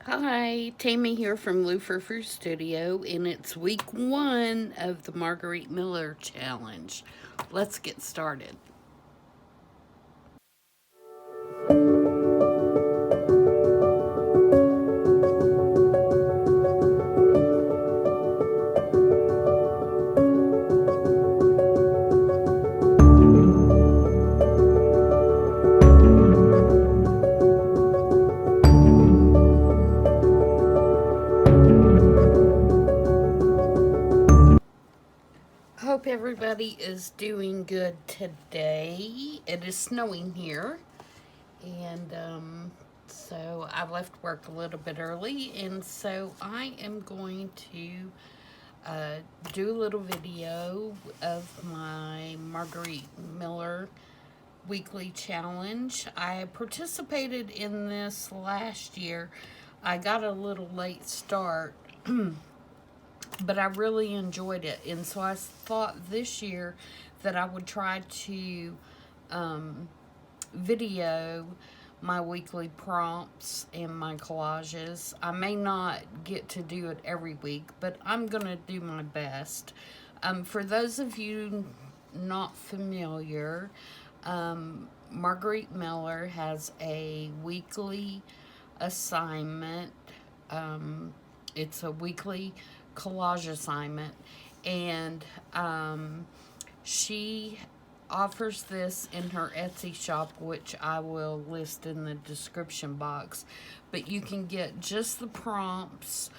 Hi, Tammy here from Frou-frou Studio, and it's week 1 of the Margarete Miller challenge. Let's get started. Hope everybody is doing good today. It is snowing here, and so I left work a little bit early, and so I am going to uh, do a little video of my Margarete Miller weekly challenge. I participated in this last year. I got a little late start, but I really enjoyed it. And so I thought this year that I would try to video my weekly prompts and my collages. I may not get to do it every week, but I'm going to do my best. For those of you not familiar, Margarete Miller has a weekly assignment. It's a weekly collage assignment, and she offers this in her Etsy shop, which I will list in the description box. But you can get just the prompts,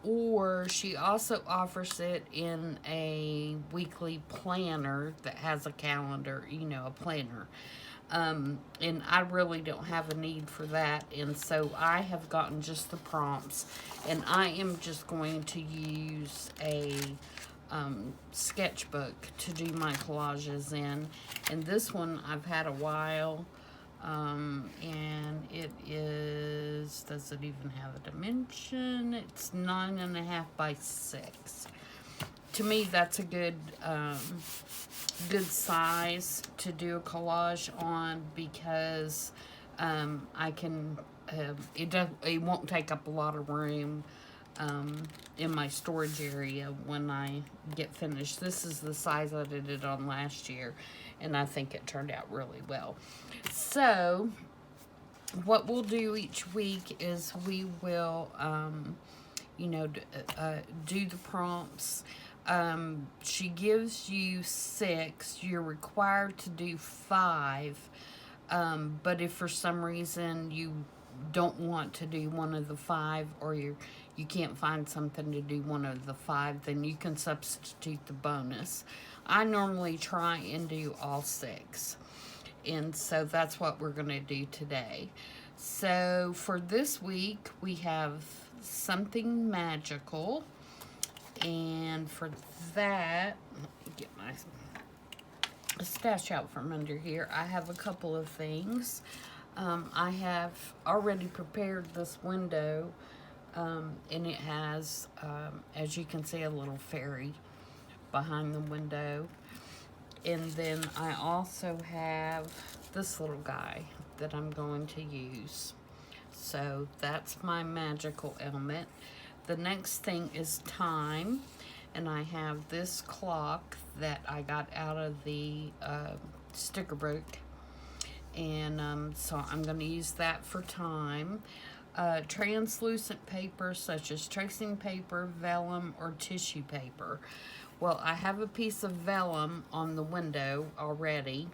or she also offers it in a weekly planner that has a calendar, a planner. And I really don't have a need for that, and so I have gotten just the prompts, and I am just going to use a sketchbook to do my collages in. And this one I've had a while, and it is, does it even have a dimension? It's 9.5 by 6. To me, that's a good good size to do a collage on, because I can it won't take up a lot of room in my storage area when I get finished. This is the size I did it on last year, and I think it turned out really well. So what we'll do each week is we will do the prompts. She gives you 6. You're required to do 5. But if for some reason you don't want to do one of the 5, or you can't find something to do one of the 5, then you can substitute the bonus. I normally try and do all 6. And so that's what we're going to do today. So for this week, we have something magical. And for that, let me get my stash out from under here. I have a couple of things. I have already prepared this window, and it has, as you can see, a little fairy behind the window. And then I also have this little guy that I'm going to use. So that's my magical element. The next thing is time, and I have this clock that I got out of the sticker book, and so I'm going to use that for time. Translucent paper such as tracing paper, vellum, or tissue paper. Well, I have a piece of vellum on the window already,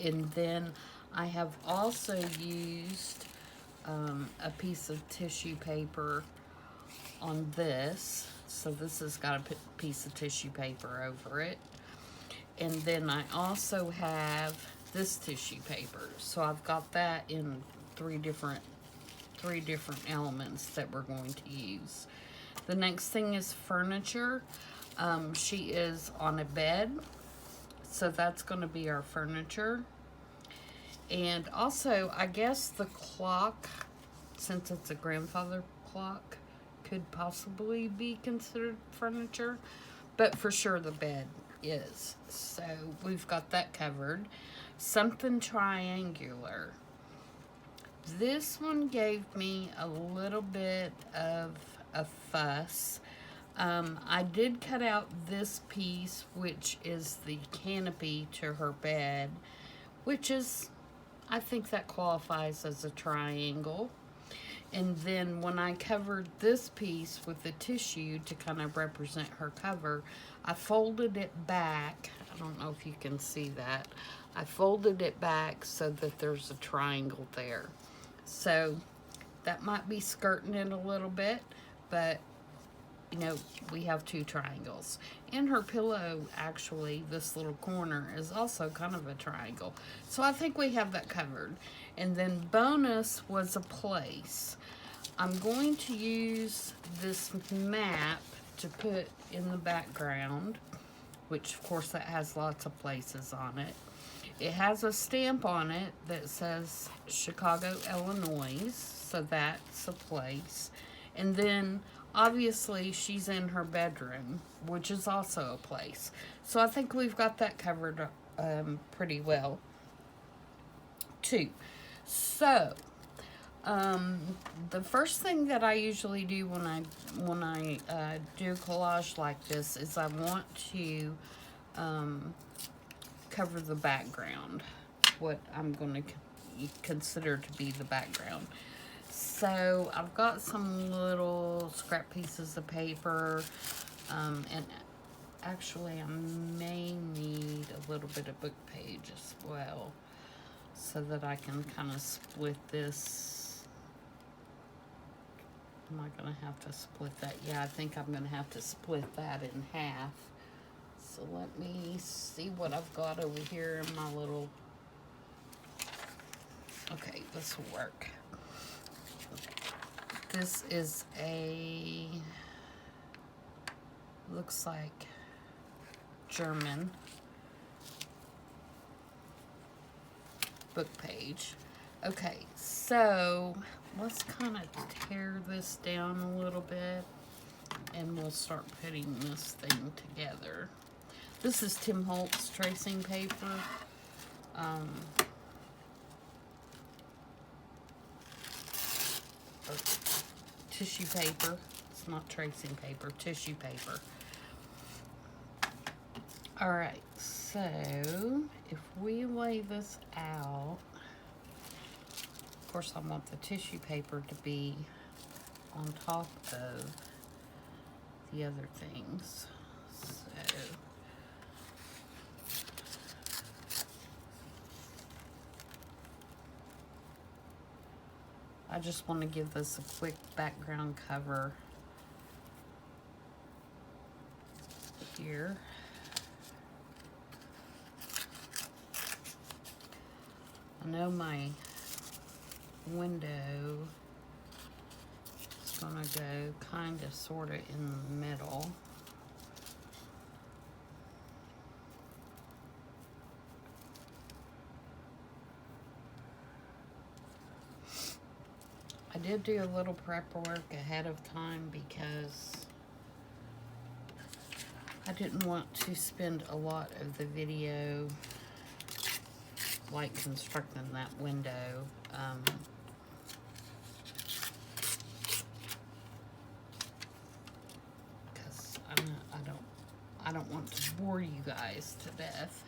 and then I have also used a piece of tissue paper on this. So this has got a piece of tissue paper over it. And then I also have this tissue paper. So I've got that in three different elements that we're going to use. The next thing is furniture. She is on a bed, so that's going to be our furniture. And also, I guess the clock, since it's a grandfather clock, could possibly be considered furniture, but for sure the bed is. So we've got that covered. Something triangular. This one gave me a little bit of a fuss. I did cut out this piece, which is the canopy to her bed, which is, I think that qualifies as a triangle. And then when I covered this piece with the tissue to kind of represent her cover, I folded it back. I don't know if you can see that. I folded it back so that there's a triangle there. So that might be skirting it a little bit, but you know, we have two triangles. And her pillow, actually, this little corner is also kind of a triangle. So I think we have that covered. And then bonus was a place. I'm going to use this map to put in the background, which of course that has lots of places on it. It has a stamp on it that says Chicago, Illinois, so that's a place. And then obviously she's in her bedroom, which is also a place. So I think we've got that covered pretty well too. So the first thing that I usually do when I do collage like this is I want to cover the background, what I'm going to consider to be the background. So I've got some little scrap pieces of paper, and actually I may need a little bit of book page as well, so that I can kind of split this. Am I going to have to split that? Yeah, I think I'm going to have to split that in half. So let me see what I've got over here in my little... Okay, this will work. This is a... looks like German book page. Okay, so let's kind of tear this down a little bit and we'll start putting this thing together. This is Tim Holtz tracing paper. Tissue paper. It's not tracing paper, tissue paper. Alright, so if we lay this out, of course I want the tissue paper to be on top of the other things. So I just want to give this a quick background cover here. I know my window is going to go kind of sort of in the middle. I did do a little prep work ahead of time because I didn't want to spend a lot of the video like constructing that window. Because I don't want to bore you guys to death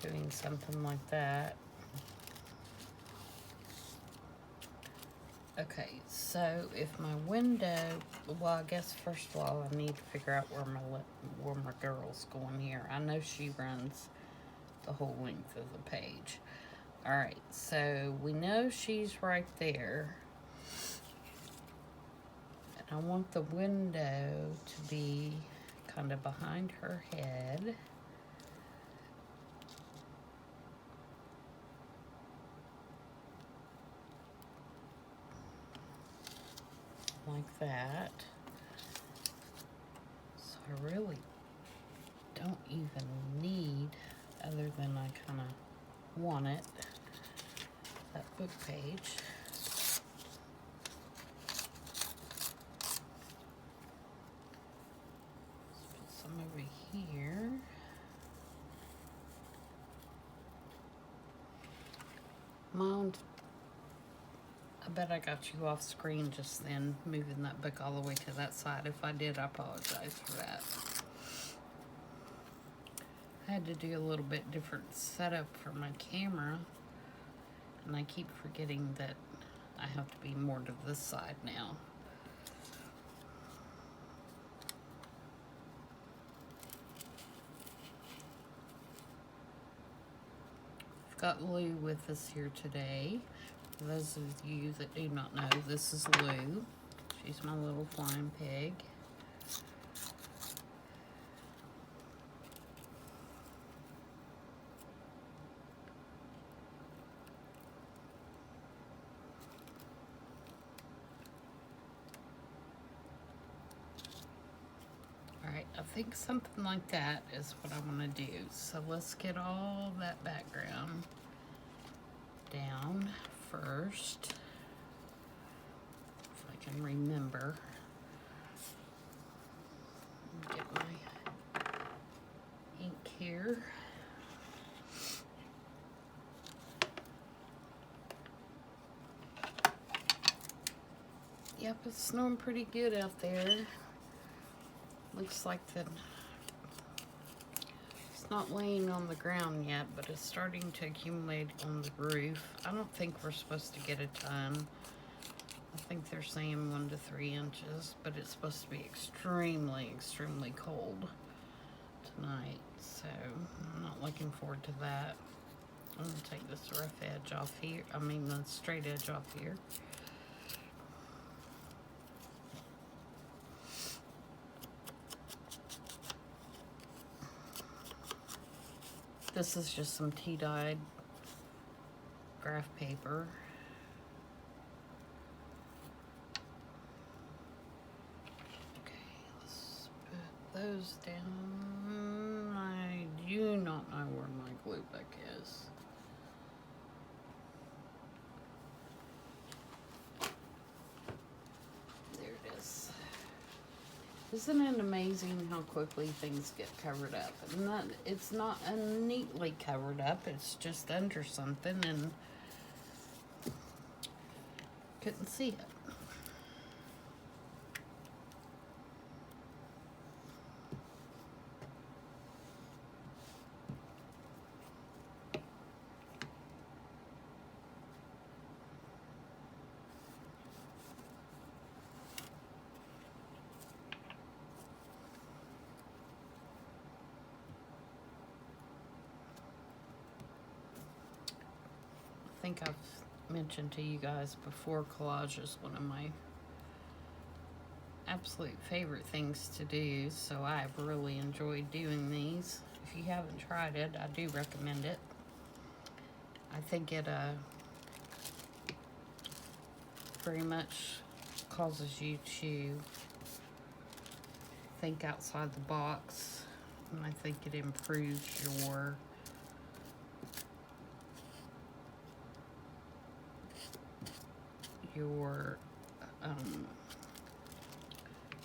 doing something like that. Okay, so if my window, well, I guess first of all, I need to figure out where my girl's going here. I know she runs the whole length of the page. All right, so we know she's right there. And I want the window to be kind of behind her head. Like that. So I really don't even need, other than I kind of want it, that book page. Let's put some over here. bet I got you off screen just then, moving that book all the way to that side. If I did, I apologize for that. I had to do a little bit different setup for my camera, and I keep forgetting that I have to be more to this side now. I've got Lou with us here today. For those of you that do not know, this is Lou. She's my little flying pig. Alright, I think something like that is what I want to do. So let's get all that background down first, if I can remember. Get my ink here. Yep, it's snowing pretty good out there. Looks like it's not laying on the ground yet, but it's starting to accumulate on the roof. I don't think we're supposed to get a ton. I think they're saying 1 to 3 inches, but it's supposed to be extremely, extremely cold tonight. So I'm not looking forward to that. I'm gonna take this rough edge off here. I mean the straight edge off here. This is just some tea-dyed graph paper. Okay, let's put those down. I do not know where my glue book is. There it is. Isn't it amazing how quickly things get covered up? And that it's not neatly covered up, it's just under something and couldn't see it. I think I've mentioned to you guys before, collage is one of my absolute favorite things to do, so I've really enjoyed doing these. If you haven't tried it, I do recommend it. I think it very much causes you to think outside the box, and I think it improves your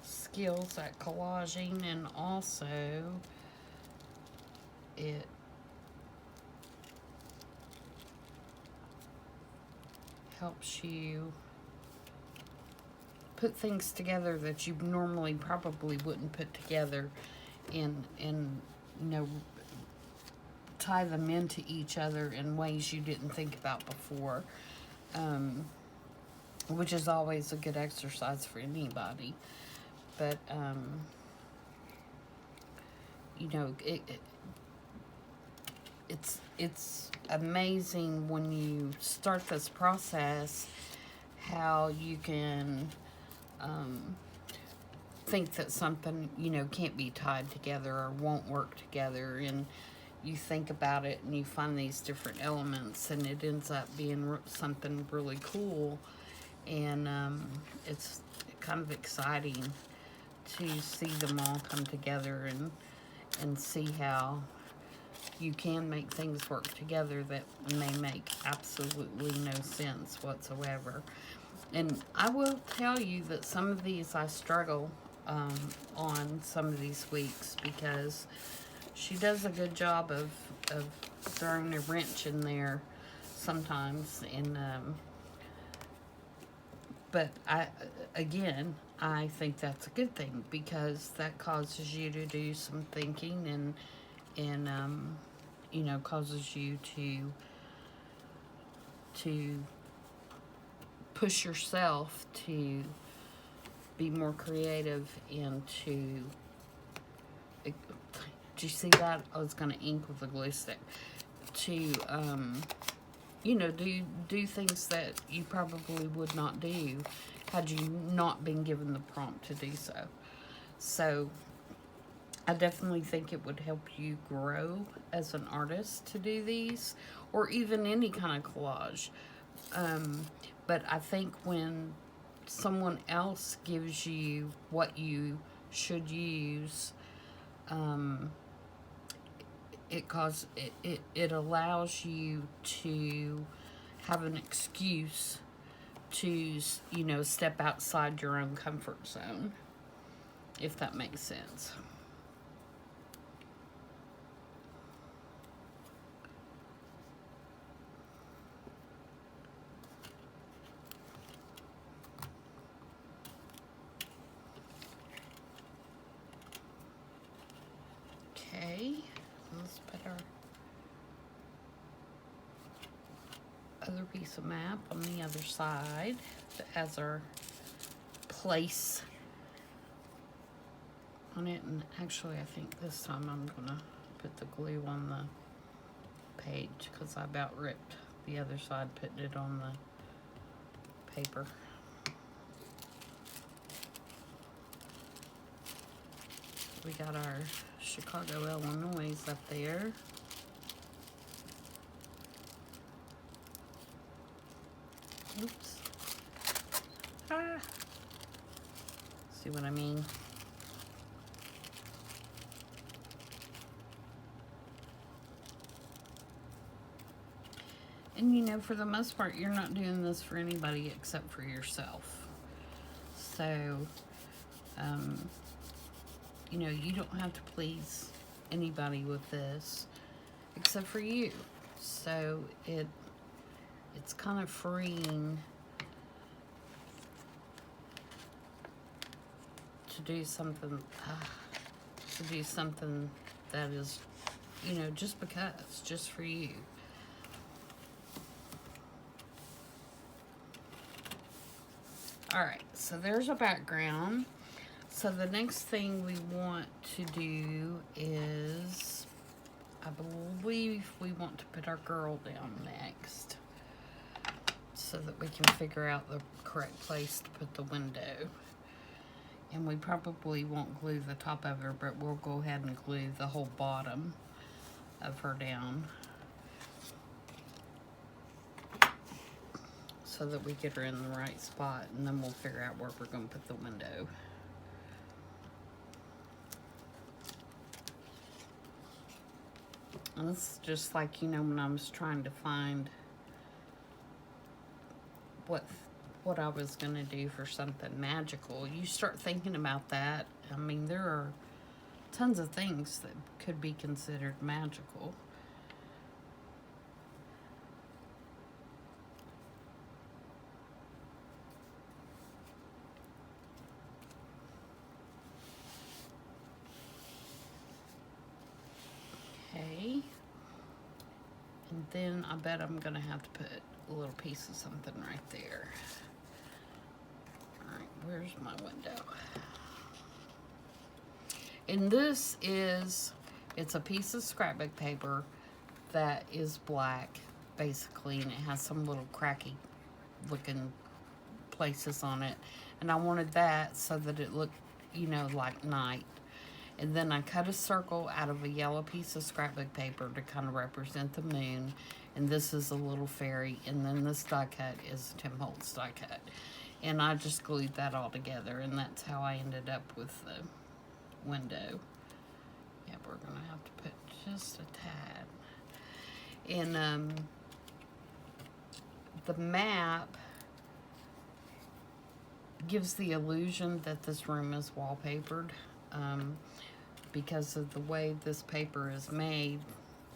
skills at collaging, and also it helps you put things together that you normally probably wouldn't put together and you know, tie them into each other in ways you didn't think about before, which is always a good exercise for anybody. But you know, it's amazing when you start this process how you can think that something, you know, can't be tied together or won't work together, and you think about it and you find these different elements and it ends up being something really cool. And it's kind of exciting to see them all come together and see how you can make things work together that may make absolutely no sense whatsoever. And I will tell you that some of these I struggle on some of these weeks, because she does a good job of throwing a wrench in there sometimes, and But again, I think that's a good thing because that causes you to do some thinking and you know, causes you to push yourself to be more creative and to. Did you see that? I was going to ink with a glue stick. To you know, do things that you probably would not do had you not been given the prompt to do so. So I definitely think it would help you grow as an artist to do these, or even any kind of collage. But I think when someone else gives you what you should use, it allows you to have an excuse to, you know, step outside your own comfort zone, if that makes sense. Okay, let's put our other piece of map on the other side as our place on it. And actually, I think this time I'm gonna put the glue on the page because I about ripped the other side putting it on the paper. We got our Chicago, Illinois up there. Oops. Ah. See what I mean? And you know, for the most part, you're not doing this for anybody except for yourself. So, you know, you don't have to please anybody with this except for you. So it's kind of freeing to do something that is, you know, just because, just for you. All right, so there's a background. So the next thing we want to do is, I believe we want to put our girl down next so that we can figure out the correct place to put the window. And we probably won't glue the top of her, but we'll go ahead and glue the whole bottom of her down so that we get her in the right spot, and then we'll figure out where we're going to put the window. And this is just like, you know, when I was trying to find what I was going to do for something magical. You start thinking about that. I mean, there are tons of things that could be considered magical. Okay. And then I bet I'm going to have to put a little piece of something right there. All right, where's my window? And this is, it's a piece of scrapbook paper that is black, basically, and it has some little cracky looking places on it. And I wanted that so that it looked, you know, like night. And then I cut a circle out of a yellow piece of scrapbook paper to kind of represent the moon. And this is a little fairy. And then this die cut is Tim Holtz die cut. And I just glued that all together. And that's how I ended up with the window. Yeah, we're going to have to put just a tad. And the map gives the illusion that this room is wallpapered. Because of the way this paper is made,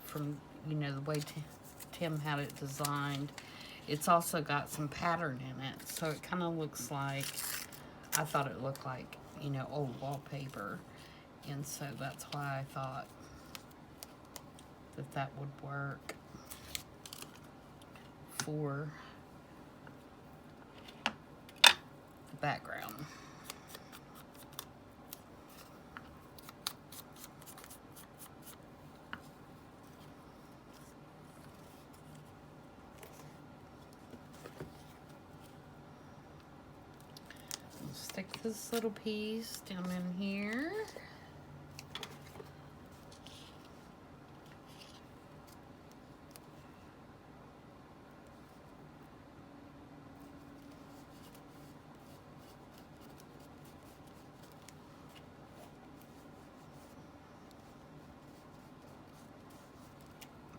from, you know, the way Tim had it designed, it's also got some pattern in it. So it kind of looks like, I thought it looked like, you know, old wallpaper. And so that's why I thought that that would work for the background. Stick this little piece down in here.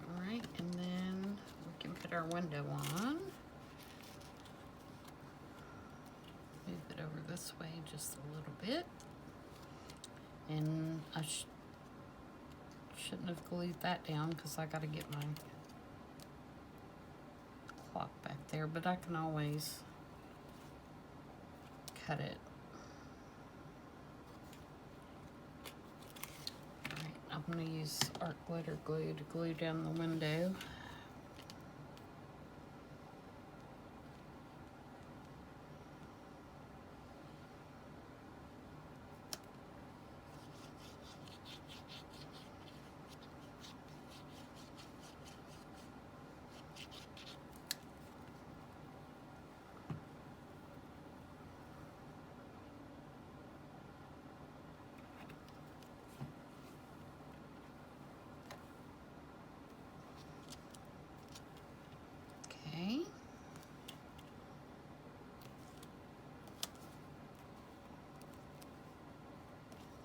All right, and then we can put our window on. Move it over this way just a little bit. And I shouldn't have glued that down because I got to get my clock back there, but I can always cut it. Alright, I'm going to use art glitter glue to glue down the window.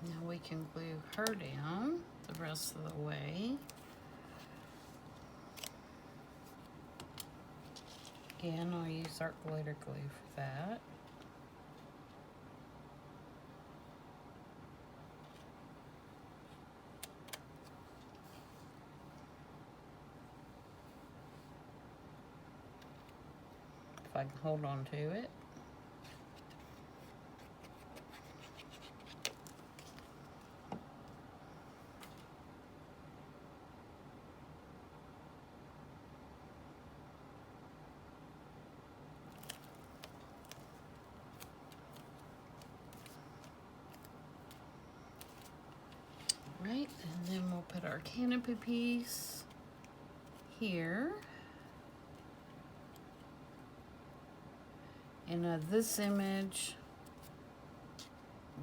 Now we can glue her down the rest of the way. Again, I'll use art glitter glue for that. If I can hold on to it. Right, and then we'll put our canopy piece here. And this image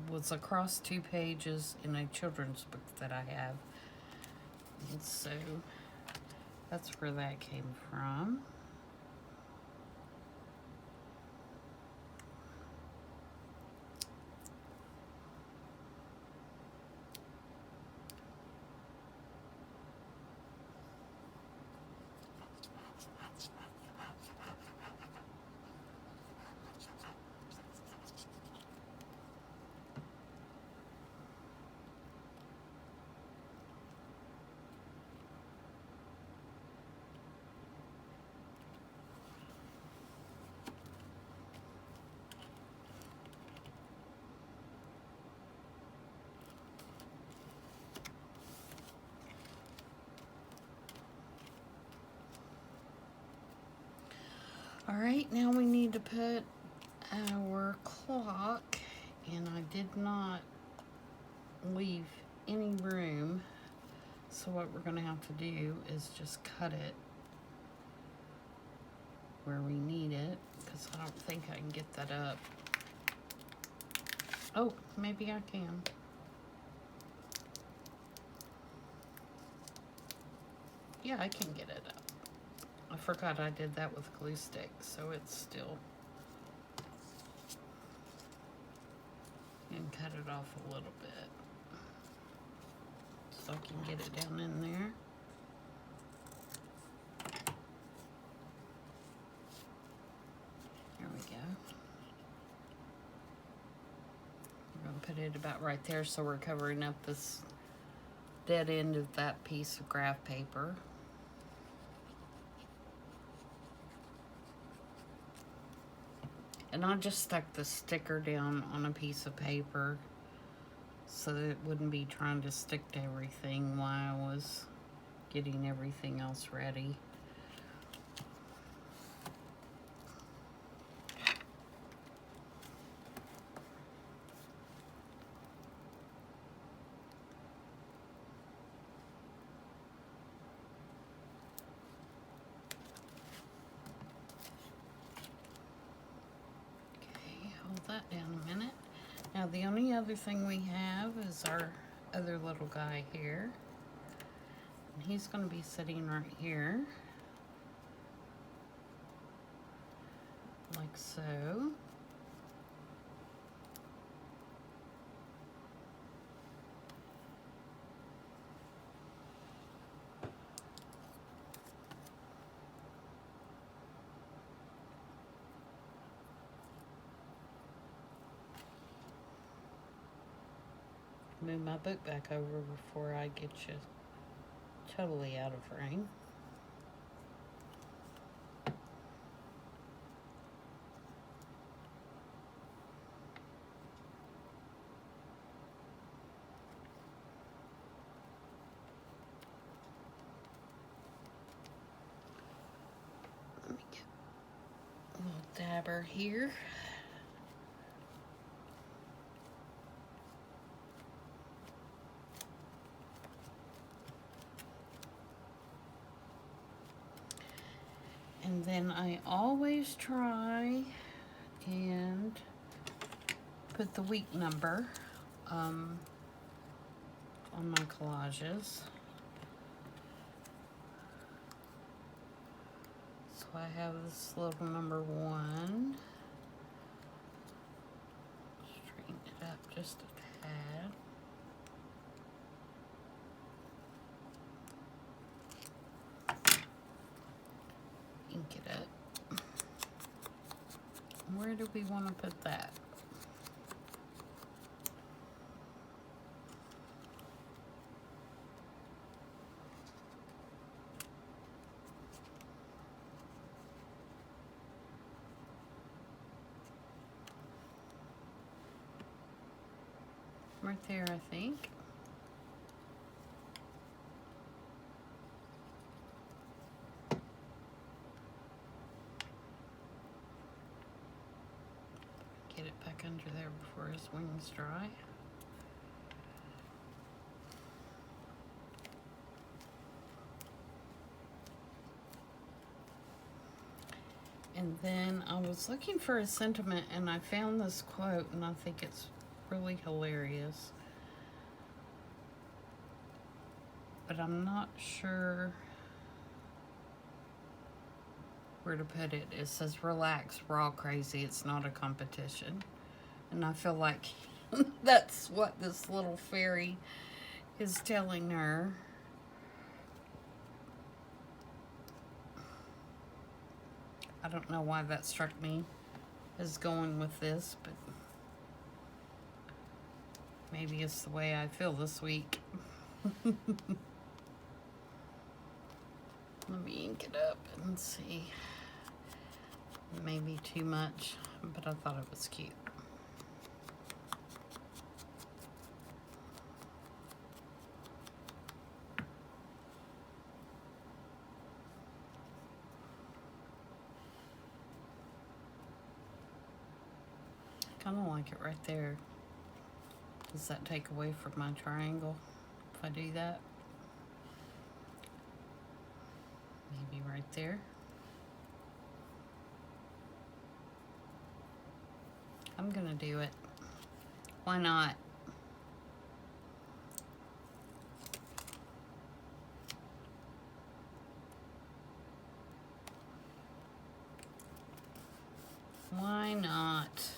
was across 2 pages in a children's book that I have. And so that's where that came from. All right, now we need to put our clock, and I did not leave any room, so what we're gonna have to do is just cut it where we need it, because I don't think I can get that up. Oh, maybe I can. Yeah, I can get it up. I forgot I did that with glue stick, so it's still. And cut it off a little bit so I can get it down in there. There we go. We're going to put it about right there so we're covering up this dead end of that piece of graph paper. And I just stuck the sticker down on a piece of paper so that it wouldn't be trying to stick to everything while I was getting everything else ready. Hold that down a minute. Now the only other thing we have is our other little guy here. And he's going to be sitting right here. Like so. Move my book back over before I get you totally out of frame. Let me get a little dabber here. And then I always try and put the week number on my collages. So I have this little number 1. Straighten it up just a tad. Ink it up. Where do we want to put that? Right there, I think. Get it back under there before his wings dry. And then I was looking for a sentiment and I found this quote and I think it's really hilarious. But I'm not sure where to put it. It says, relax, we're all crazy, it's not a competition. And I feel like that's what this little fairy is telling her. I don't know why that struck me as going with this, but maybe it's the way I feel this week. Let me ink it up and see. Maybe too much, but I thought it was cute. I kind of like it right there. Does that take away from my triangle if I do that? Maybe right there. I'm gonna do it. Why not? Why not?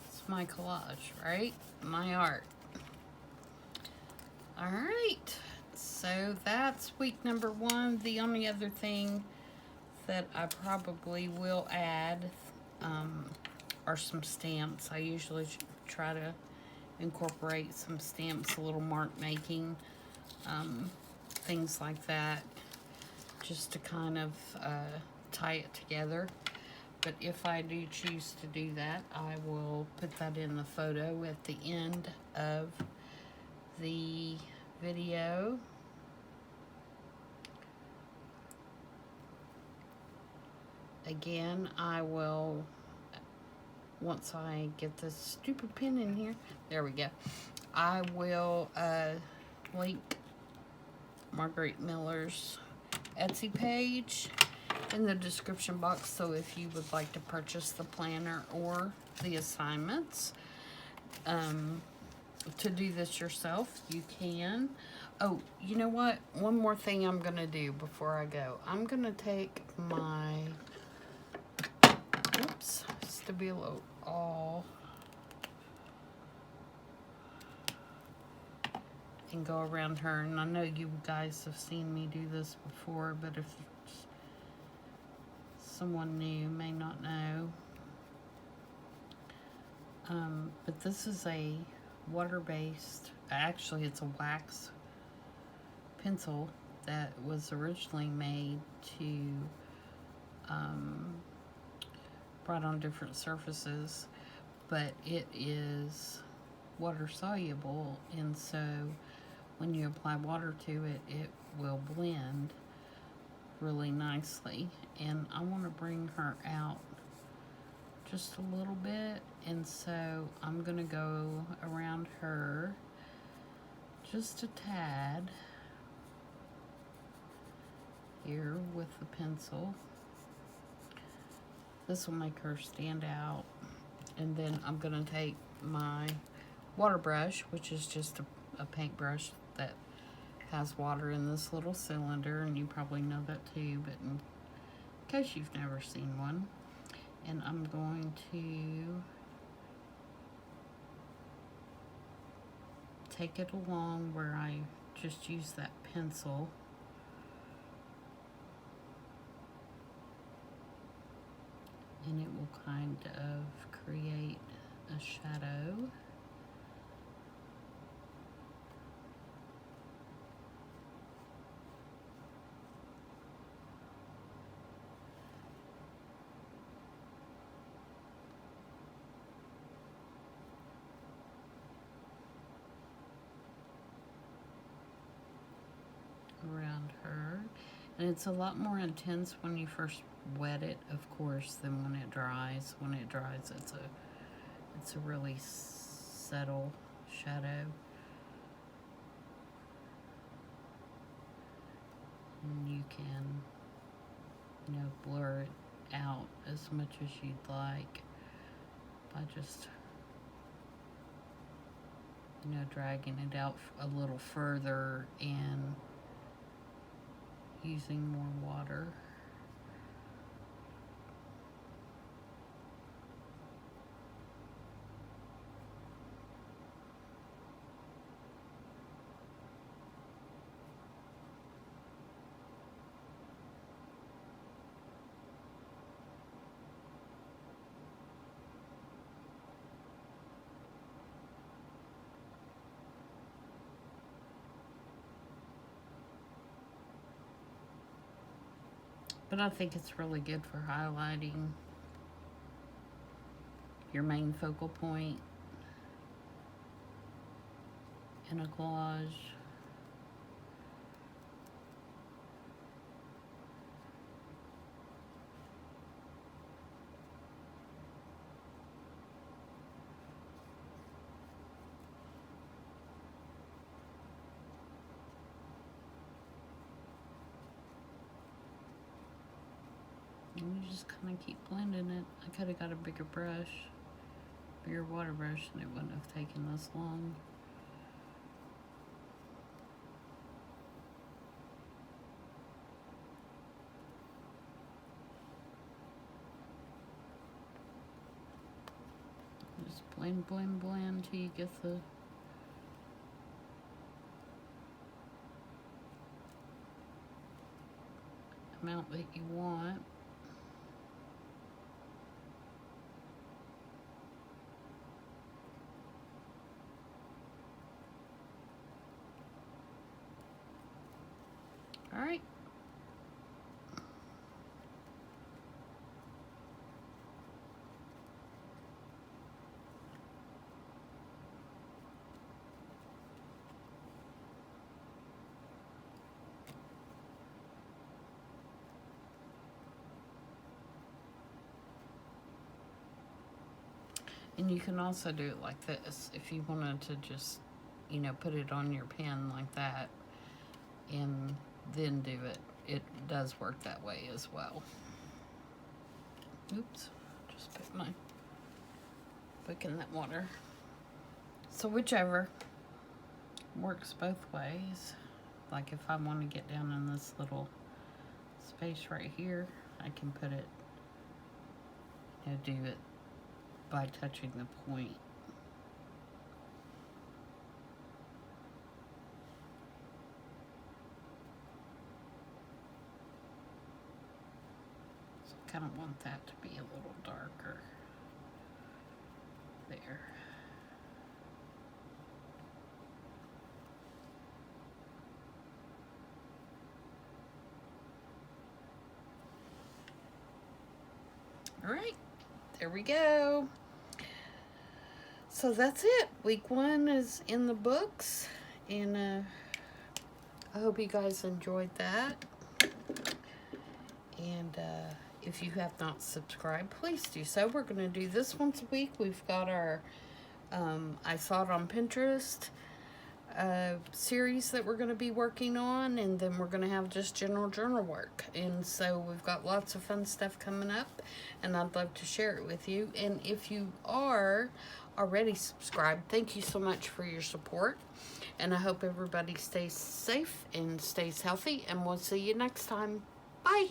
It's my collage, right? My art. All right. So that's week number 1. The only other thing that I probably will add are some stamps. I usually try to incorporate some stamps, a little mark making, things like that, just to kind of tie it together. But if I do choose to do that, I will put that in the photo at the end of the video. Again, I will, once I get this stupid pin in here, there we go. I will link Margarete Miller's Etsy page in the description box, so if you would like to purchase the planner or the assignments to do this yourself, you can. Oh, you know what? One more thing I'm going to do before I go. I'm going to take my, oops, Stabilo all and go around her. And I know you guys have seen me do this before, but if someone new may not know. But this is a water-based, actually it's a wax pencil that was originally made to brought on different surfaces, but it is water soluble, and so when you apply water to it, it will blend really nicely. And I want to bring her out just a little bit, and so I'm gonna go around her just a tad here with the pencil. This will make her stand out. And then I'm gonna take my water brush, which is just a paintbrush that has water in this little cylinder, and you probably know that too, but in case you've never seen one. And I'm going to take it along where I just use that pencil. And it will kind of create a shadow. Around her, and it's a lot more intense when you first wet it, of course, than when it dries. When it dries, it's a really subtle shadow, and you can, you know, blur it out as much as you'd like by just, you know, dragging it out a little further and using more water. But I think it's really good for highlighting your main focal point in a collage. And you just kind of keep blending it. I could have got a bigger brush, bigger water brush, and it wouldn't have taken this long. Just blend, blend, blend till you get the amount that you want. All right. And you can also do it like this if you wanted to just, you know, put it on your pen like that and then do it. It does work that way as well. Oops, just put my book in that water. So whichever works both ways. Like if I want to get down in this little space right here, I can put it, you know, do it by touching the point. So I kind of want that to be a little darker there. All right, there we go. So that's it. Week 1 is in the books, and I hope you guys enjoyed that. And if you have not subscribed, please do so. We're going to do this once a week. We've got our I Saw It on Pinterest series that we're going to be working on, and then we're going to have just general journal work. And so we've got lots of fun stuff coming up, and I'd love to share it with you. And if you are already subscribed, thank you so much for your support, and I hope everybody stays safe and stays healthy, and we'll see you next time. Bye.